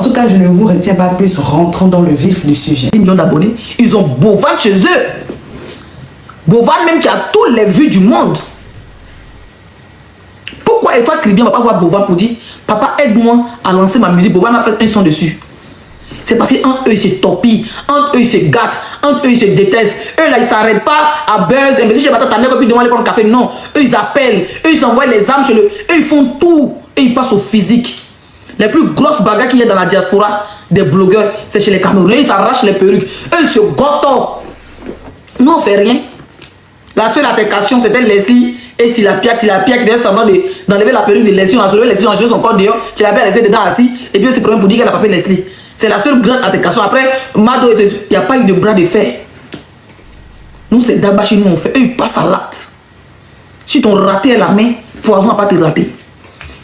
En tout cas, je ne vous retiens pas plus, rentrons dans le vif du sujet. 10 millions d'abonnés, ils ont Bovan chez eux. Bovan même qui a toutes les vues du monde. Pourquoi et toi, Cribien, va pas voir Bovan pour dire, papa, aide-moi à lancer ma musique. Bovan a fait un son dessus. C'est parce qu'entre eux, ils se torpillent, entre eux, ils se gâtent, entre eux, ils se détestent. Eux, là, ils ne s'arrêtent pas à buzz. Et si j'ai pas ta mère, puis demande aller prendre le café. Non, eux, ils appellent. Eux, ils envoient les âmes chez le. Eux, ils font tout. Et ils passent au physique. Les plus grosses bagarres qu'il y a dans la diaspora des blogueurs, c'est chez les Camerounais. Ils s'arrachent les perruques. Eux, ils se gâtent. Nous, on ne fait rien. La seule altercation, c'était Leslie et Tilapia qui faisait semblant d'enlever la perruque de Leslie. On a soulevé Leslie, on a joué son corps dehors. Tilapia, elle était dedans assis. Et puis, c'est le problème pour dire qu'elle a frappé Leslie. C'est la seule grande altercation. Après, Mado, il n'y a pas eu de bras de fer. Nous, c'est d'abord chez nous, on fait. Eux, ils passent à l'acte. Si ton raté est la main, poison n'a pas te rater.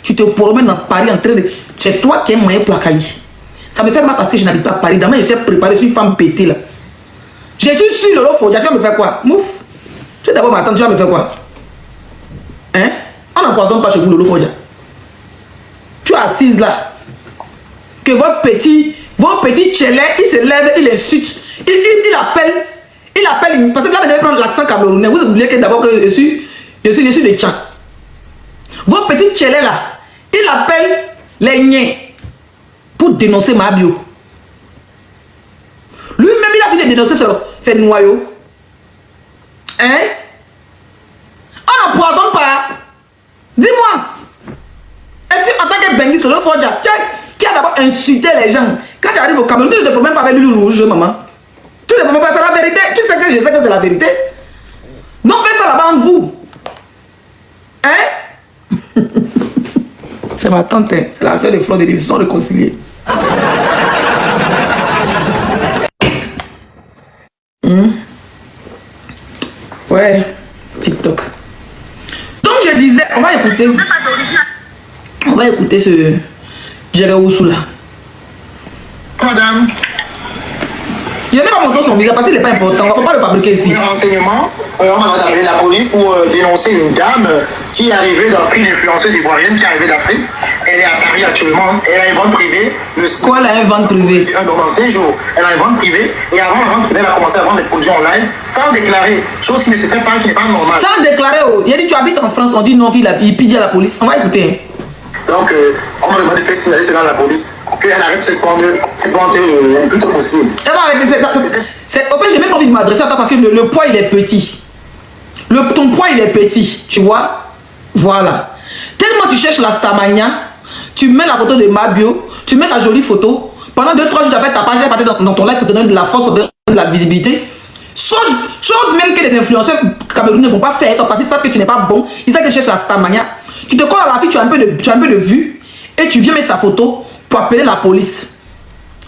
Tu te promènes dans Paris en train de. C'est toi qui es moyen placali. Ça me fait mal parce que je n'habite pas à Paris. Demain, je sais préparer sur une femme pétée là. Je suis sur le Lofodia. Tu vas me faire quoi? Mouf. Tu vas d'abord m'attendre. Tu vas me faire quoi? Hein? On n'empoisonne pas chez vous le Lofodia. Tu es assise là. Que votre petit Tchelé, il se lève, il insulte, il appelle, parce que là, vous devez prendre l'accent camerounais. Vous oubliez que d'abord que je suis de Tchad. Votre petit Tchelé là, il appelle les niais pour dénoncer ma bio. Lui-même, il a fini de dénoncer ses noyaux. Hein? On n'empoisonne pas. Dis-moi, est-ce qu'en tant que Bengi sur le Fodja, qui a d'abord insulté les gens, quand tu arrives au Cameroun, tu ne te promènes pas avec l'huile rouge, maman. Tu ne te promènes pas, c'est la vérité. Tu sais que je sais que c'est la vérité. Donc faites ça là-bas entre vous. Hein? C'est ma tante, hein. C'est la soeur de Flore de Lys, ils sont réconciliés. Ouais, TikTok. Donc je disais, on va écouter ce Djere Oussou là. Madame. Je ne vais pas montrer son visage parce qu'il n'est pas important. On ne va pas le fabriquer ici. Renseignement, on va appeler la police pour dénoncer une dame qui est arrivée d'Afrique, une influenceuse ivoirienne qui est arrivée d'Afrique. Elle est à Paris actuellement. Elle a une vente privée. Quoi, elle a une vente privée? Dans 5 jours, elle a une vente privée. Et avant la vente privée, elle a commencé à vendre des produits en live sans déclarer. Chose qui ne se fait pas, qui n'est pas normale. Sans déclarer, oh. Il a dit tu habites en France. On dit non, il pide à la police. On va écouter. Donc, on m'a demandé de faire signaler cela à la police. Qu'elle arrête cette plante le plus tôt possible. En fait, j'ai même pas envie de m'adresser à toi parce que le poids, il est petit. Ton poids, il est petit. Tu vois? Voilà. Tellement tu cherches la Starmania, tu mets la photo de ma bio, tu mets sa jolie photo. Pendant 2-3 jours, tu as fait ta page, elle dans ton live pour te donner de la force, pour te donner de la visibilité. Chose même que les influenceurs camerounais ne vont pas faire parce qu'ils savent que tu n'es pas bon. Ils savent que tu cherches la Starmania. Tu te colles à la fille, tu as un peu de vue et tu viens mettre sa photo pour appeler la police.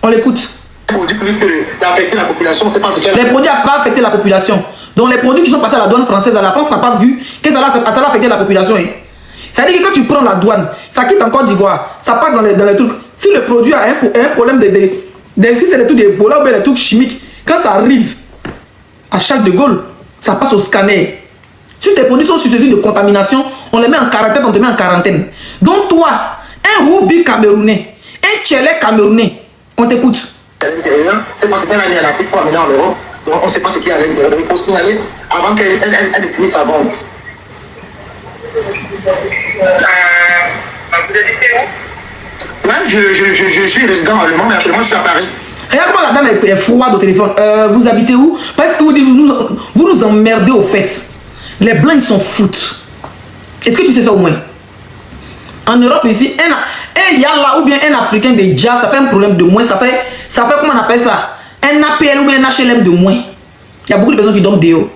On l'écoute. Les produits plus que d'affecter la population, c'est pas ce qu'elle a. Les produits n'ont pas affecté la population. Donc les produits qui sont passés à la douane française, à la France n'a pas vu que ça a affecté la population. Hein. Ça veut dire que quand tu prends la douane, ça quitte en Côte d'Ivoire, ça passe dans les trucs. Si le produit a un problème si c'est des trucs de Ebola ou bien des trucs chimiques, quand ça arrive à Charles de Gaulle, ça passe au scanner. Si tes produits sont susceptibles de contamination, on les met en quarantaine, on te met en quarantaine. Donc toi, un Roubi camerounais, un Tchelé camerounais, on t'écoute. C'est parce qu'elle a mis en Afrique pour amener en Europe. Donc on ne sait pas ce qu'il y a à l'intérieur. Donc il faut signaler avant qu'elle finisse sa vente. Vous habitez où? Ouais, je suis résident allemand, mais actuellement je suis à Paris. Regarde comment la dame est froide au téléphone. Vous habitez où? Parce que vous nous emmerdez au fait. Les blancs ils s'en foutent. Est-ce que tu sais ça au moins? En Europe ici, un Yala ou bien un Africain de jazz, ça fait un problème de moins. Ça fait comment on appelle ça? Un APL ou bien un HLM de moins. Il y a beaucoup de personnes qui dorment dehors.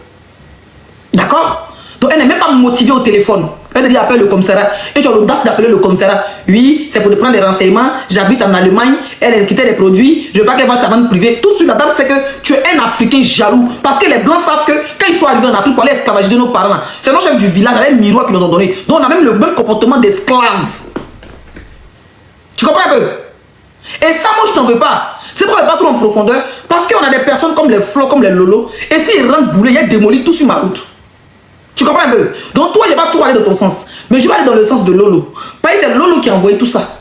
D'accord? Donc elle n'est même pas motivée au téléphone. Elle dit appelle le commissariat. Et tu as l'audace d'appeler le commissariat. Oui, c'est pour te prendre des renseignements. J'habite en Allemagne. Elle quittait les produits. Je veux pas qu'elle vende sa vente privée. Tout sur la table, c'est que tu es un Africain jaloux. Parce que les Blancs savent que quand ils sont arrivés en Afrique pour aller esclavagiser nos parents, c'est nos chefs du village avec un miroir qui nous ont donné. Donc on a même le même comportement d'esclaves. Tu comprends un peu? Et ça, moi, je t'en veux pas. C'est pourquoi je ne vais pas trop en profondeur. Parce qu'on a des personnes comme les Flo, comme les Lolo. Et s'ils rentrent bouler, il y a démoli tout sur ma route. Tu comprends un peu? Donc toi, je ne vais pas trop aller dans ton sens. Mais je vais aller dans le sens de Lolo. Parce que c'est Lolo qui a envoyé tout ça.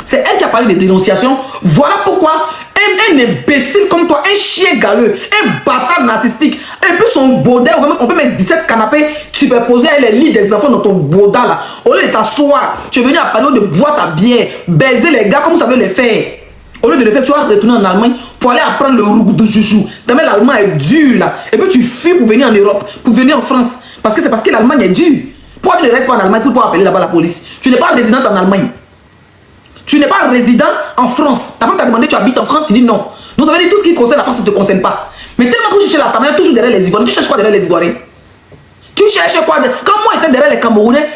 C'est elle qui a parlé de dénonciation. Voilà pourquoi un imbécile comme toi, un chien galeux, un bâtard narcissique, et puis son bordel, on peut mettre 17 canapés superposés avec les lits des enfants dans ton bordel là. Au lieu de t'asseoir, tu es venu à parler de boire ta bière, baiser les gars comme ça veut les faire. Au lieu de le faire, tu vas retourner en Allemagne pour aller apprendre le roux de chouchou. Demain, l'allemand est dur là. Et puis tu fuis pour venir en Europe, pour venir en France. Parce que c'est parce que l'Allemagne est dure. Pourquoi tu ne restes pas en Allemagne pour pouvoir appeler là-bas la police? Tu n'es pas résidente en Allemagne. Tu n'es pas résident en France. Ta femme t'a demandé tu habites en France, tu dis non. Nous avons dit tout ce qui concerne la France ne te concerne pas. Mais tellement que tu cherches la Stamania, toujours derrière les Ivoiriens. Tu cherches quoi derrière les Ivoiriens? Tu cherches quoi? Quand moi j'étais derrière les Camerounais,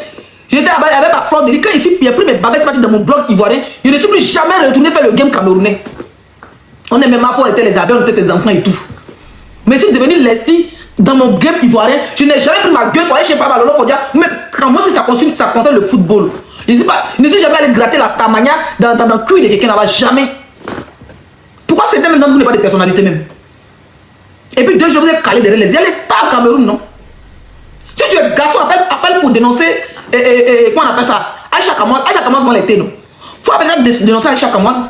j'étais avec ma fleur de lit. Quand ici, il a pris mes bagages dans mon blog ivoirien, je ne suis plus jamais retourné faire le game camerounais. On est même à fond, on était les abeilles, on était ses enfants et tout. Mais je suis devenu lesti dans mon game ivoirien. Je n'ai jamais pris ma gueule pour aller chez Papa Lolo Fodia. Mais quand moi, ça concerne le football. Je ne suis jamais allé gratter la Starmania dans le cul de quelqu'un là-bas. Jamais. Pourquoi c'était même dans vous n'avez pas de personnalité même? Et puis 2 jours, vous êtes calé derrière les yeux. Il y a les stars Cameroun, non? Si tu es garçon, appelle pour dénoncer. Comment on appelle ça? Aïcha Kamoise vont l'été, non? Il faut appeler dénoncer Aïcha Kamoise.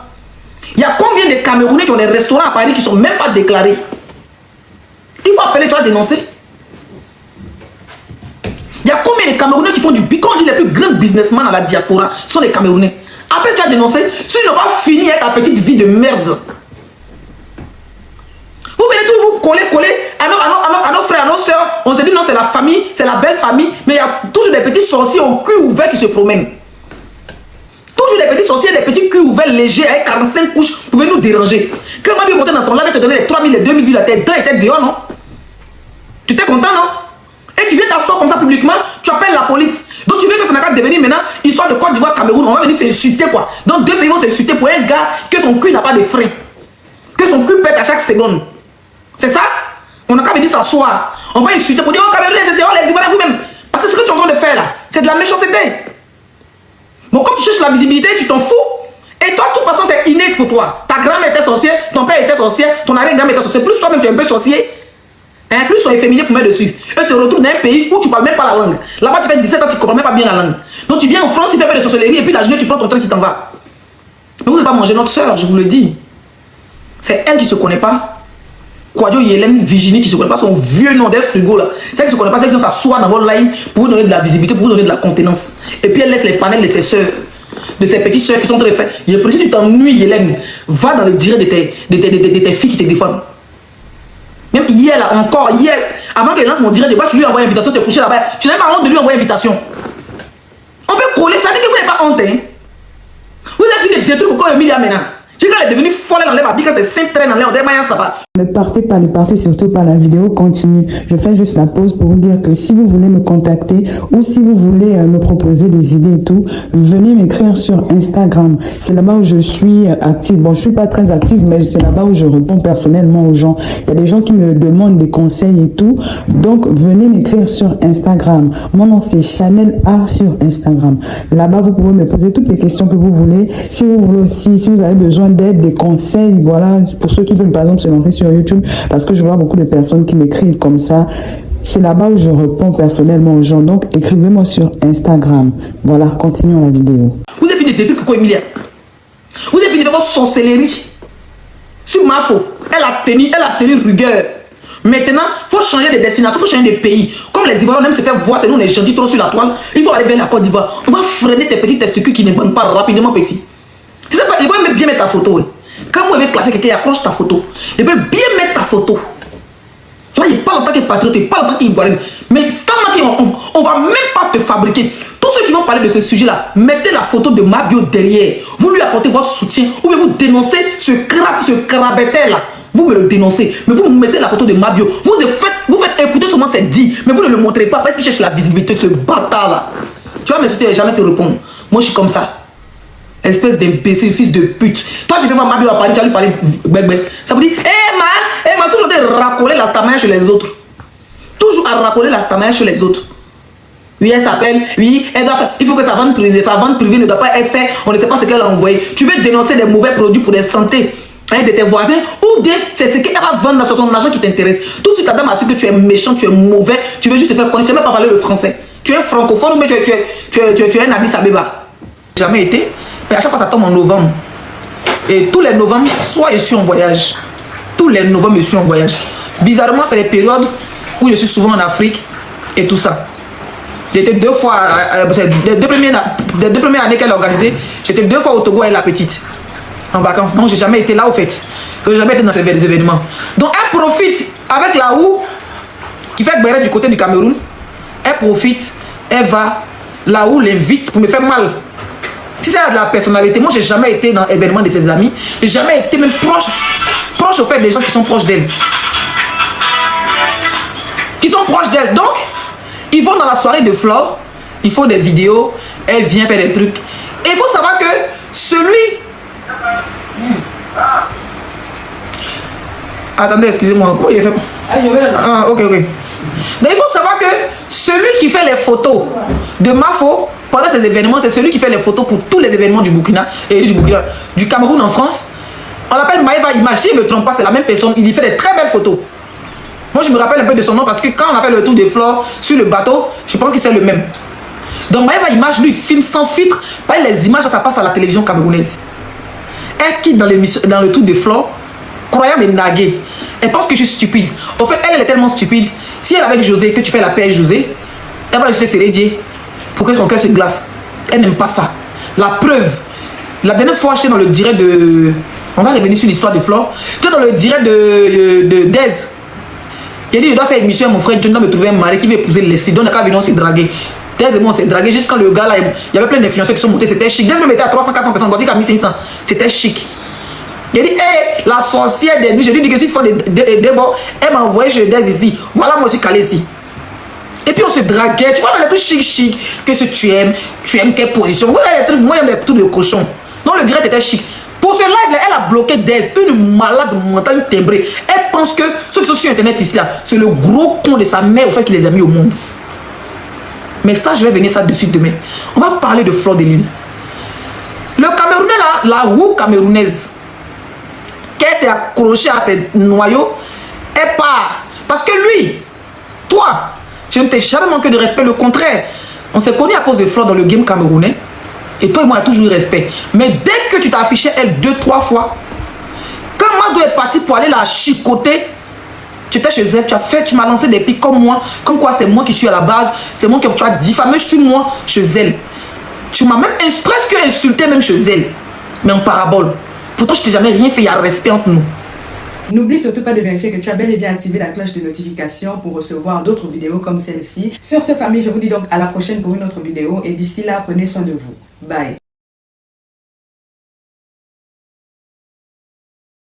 Il y a combien de Camerounais qui ont des restaurants à Paris qui ne sont même pas déclarés? Il faut appeler, tu vas dénoncer. Il y a combien de Camerounais qui font du bic? On dit les plus grands businessmen dans la diaspora sont les Camerounais. Après, tu as dénoncé. S'ils n'ont pas fini avec ta petite vie de merde. Vous venez tous vous coller à nos frères, à nos soeurs. On se dit non, c'est la famille, c'est la belle famille. Mais il y a toujours des petits sorciers au cul ouvert qui se promènent. Toujours des petits sorciers, des petits culs ouverts légers avec 45 couches pour venir nous déranger. Quand moi, bien monté dans ton lave, te donner les 3000, les 2000 vues, la tête, était dehors, non? Tu étais content, non? Et tu viens t'asseoir comme ça publiquement, tu appelles la police. Donc tu veux que ça n'a qu'à devenir maintenant histoire de Côte d'Ivoire, Cameroun. On va venir s'insulter quoi. Donc 2 pays vont s'insulter pour un gars que son cul n'a pas de frein. Que son cul pète à chaque seconde. C'est ça? On n'a qu'à venir s'asseoir. On va insulter pour dire oh Cameroun, c'est les Ivoiriens vous-même. Parce que ce que tu es en train de faire là, c'est de la méchanceté. Bon, comme tu cherches la visibilité, tu t'en fous. Et toi, de toute façon, c'est inné pour toi. Ta grand-mère était sorcière, ton père était sorcier, ton arrière-grand-mère était sorcier. Plus toi-même, tu es un peu sorcier. Hein, plus ils sont efféminés pour mettre dessus. Et te retrouves dans un pays où tu ne parles même pas la langue. Là-bas, tu fais 17 ans, tu ne comprends même pas bien la langue. Donc tu viens en France, tu fais un peu de sorcellerie et puis la journée, tu prends ton train, tu t'en vas. Mais vous n'avez pas mangé notre soeur, je vous le dis. C'est elle qui ne se connaît pas. Kouadio Yélène Virginie qui ne se connaît pas son vieux nom d'elle frigo là. C'est elle qui ne se connaît pas, c'est elle qui s'assoit dans votre live pour vous donner de la visibilité, pour vous donner de la contenance. Et puis elle laisse les panels de ses soeurs, de ses petites soeurs qui sont très faites. Il est précis, tu t'ennuies Yélène. Va dans le direct de tes filles qui te défendent. Même hier, là, encore hier, avant qu'elle lance mon direct de voix, tu lui envoies une invitation, tu es couché là-bas. Tu n'as pas honte de lui envoyer une invitation. On peut coller, ça dit que vous n'avez pas honte. Hein? Vous avez vu des trucs encore Emilia maintenant. J'ai quand elle est devenue folle dans l'air, quand c'est 5 traînes dans l'air, on dit, ça va. Ne partez surtout pas, la vidéo continue. Je fais juste la pause pour vous dire que si vous voulez me contacter ou si vous voulez me proposer des idées et tout, venez m'écrire sur Instagram. C'est là-bas où je suis active. Bon, je suis pas très active, mais c'est là-bas où je réponds personnellement aux gens. Il y a des gens qui me demandent des conseils et tout. Donc, venez m'écrire sur Instagram. Mon nom, c'est Chanel A sur Instagram. Là-bas, vous pouvez me poser toutes les questions que vous voulez. Si vous voulez aussi, si vous avez besoin d'aide, des conseils, voilà, pour ceux qui veulent par exemple se lancer sur YouTube, parce que je vois beaucoup de personnes qui m'écrivent comme ça. C'est là-bas où je réponds personnellement aux gens. Donc, écrivez-moi sur Instagram. Voilà, continuons la vidéo. Vous avez fini des trucs quoi, Emilia? Vous avez fini de votre sorcellerie sur ma faute. Elle a tenu rigueur. Maintenant, il faut changer de destination, il faut changer de pays. Comme les Ivoiriens, on aime se faire voir, c'est nous on est gentils trop sur la toile. Il faut aller vers la Côte d'Ivoire. On va freiner tes petits testicules qui ne bandent pas rapidement, Pexi. Tu sais pas, il faut bien mettre ta photo. Quand vous avez clasher quelqu'un, il accroche ta photo. Il peut bien mettre ta photo. Là, il parle en tant que patriote, il parle en tant qu'Ivoirien. Mais on va même pas te fabriquer. Tous ceux qui vont parler de ce sujet-là, mettez la photo de Mabio derrière. Vous lui apportez votre soutien. Ou bien vous dénoncez ce crabetel-là. Vous me le dénoncez. Mais vous mettez la photo de Mabio. Vous faites écouter seulement c'est dit. Mais vous ne le montrez pas parce qu'il cherche la visibilité de ce bâtard-là. Tu vas me soutenir et jamais te répondre. Moi, je suis comme ça. Espèce d'imbécile, fils de pute. Toi, tu peux voir Mabio à Paris, tu vas lui parler bec. Ça vous dit, man, toujours de racoler la stamina chez les autres. Toujours à racoler la stamina chez les autres. Oui, elle s'appelle, oui, elle doit faire. Il faut que sa vente privée ne doit pas être faite. On ne sait pas ce qu'elle a envoyé. Tu veux dénoncer des mauvais produits pour des santé de tes voisins, ou bien c'est ce qu'elle va vendre dans son argent qui t'intéresse. Tout de suite, la dame a su que tu es méchant, tu es mauvais, tu veux juste te faire connaître, tu ne sais même pas parler le français. Tu es francophone ou bien tu es un Addis Abeba. Jamais été. Mais à chaque fois, ça tombe en novembre. Et tous les novembre, soit je suis en voyage. Tous les novembre, je suis en voyage. Bizarrement, c'est les périodes où je suis souvent en Afrique et tout ça. J'étais 2 fois, les deux premières années qu'elle a organisé, j'étais 2 fois au Togo avec la petite, en vacances. Donc, j'ai jamais été là, au fait. Je n'ai jamais été dans ces événements. Donc, elle profite avec la OU, qui fait Béret du côté du Cameroun. Elle profite, elle va, là où l'invite pour me faire mal. Si c'est de la personnalité, moi, j'ai jamais été dans l'événement de ses amis. J'ai jamais été même proche au fait des gens qui sont proches d'elle. Qui sont proches d'elle. Donc, ils vont dans la soirée de Flore, ils font des vidéos, elle vient faire des trucs. Et il faut savoir que celui... Attendez, excusez-moi. Comment il fait? Ah, ok. Donc, il faut savoir que celui qui fait les photos de Mafo pendant ces événements, c'est celui qui fait les photos pour tous les événements du Burkina et du Cameroun en France. On l'appelle Maëva Image. Si je ne me trompe pas, c'est la même personne. Il y fait des très belles photos. Moi, je me rappelle un peu de son nom parce que quand on a fait le tour de Flore sur le bateau, je pense que c'est le même. Donc, Maëva Image, lui, filme sans filtre. Pas les images, ça passe à la télévision camerounaise. Elle quitte dans le tour de Flore, croyant me naguer. Elle pense que je suis stupide. Au fait, elle est tellement stupide. Si elle est avec José, que tu fais la paix avec José, elle va juste se raidier pour que son cœur se glace. Elle n'aime pas ça. La preuve, la dernière fois, j'étais dans le direct de... On va revenir sur l'histoire de Flore. J'étais dans le direct de Dez. Il a dit, je dois faire émission à mon frère, je dois me trouver un mari qui veut épouser Leslie. Donc, quand on s'est dragué. Dez et moi, on s'est dragué. Juste quand le gars là, il y avait plein d'influenceurs qui sont montés, c'était chic. Dez même était à 300, 400 personnes. On dit qu'à 1500. C'était chic. Il a dit, hey, la sorcière des nuits. Je lui dis que s'ils font des débats, elle m'a envoyé chez Dez ici. Voilà, moi aussi calé ici. Et puis on se draguait. Tu vois, dans les trucs chic. Que si tu aimes quelle position. Moi, j'aime les trucs de cochon. Donc, le direct était chic. Pour ce live là, elle a bloqué Dez, une malade mentale timbrée. Elle pense que ceux qui sont sur internet ici là, c'est le gros con de sa mère au fait qu'il les a mis au monde. Mais ça, je vais venir ça dessus demain. On va parler de Flore de Lille. Le Camerounais là, la roue camerounaise, qu'elle s'est accrochée à ses noyaux, elle part. Parce que lui, toi, je ne t'ai jamais manqué de respect, le contraire. On s'est connus à cause de Flore dans le game camerounais. Et toi et moi, on a toujours eu respect. Mais dès que tu t'as affiché elle 2-3 fois, quand Mado est parti pour aller la chicoter, tu étais chez elle, tu m'as lancé des pics comme moi, comme quoi c'est moi qui suis à la base, c'est moi qui tu as diffamé sur moi chez elle. Tu m'as même presque insulté même chez elle, mais en parabole. Pourtant, je t'ai jamais rien fait, il y a respect entre nous. N'oublie surtout pas de vérifier que tu as bel et bien activé la cloche de notification pour recevoir d'autres vidéos comme celle-ci. Sur ce, famille, je vous dis donc à la prochaine pour une autre vidéo et d'ici là, prenez soin de vous. Bye.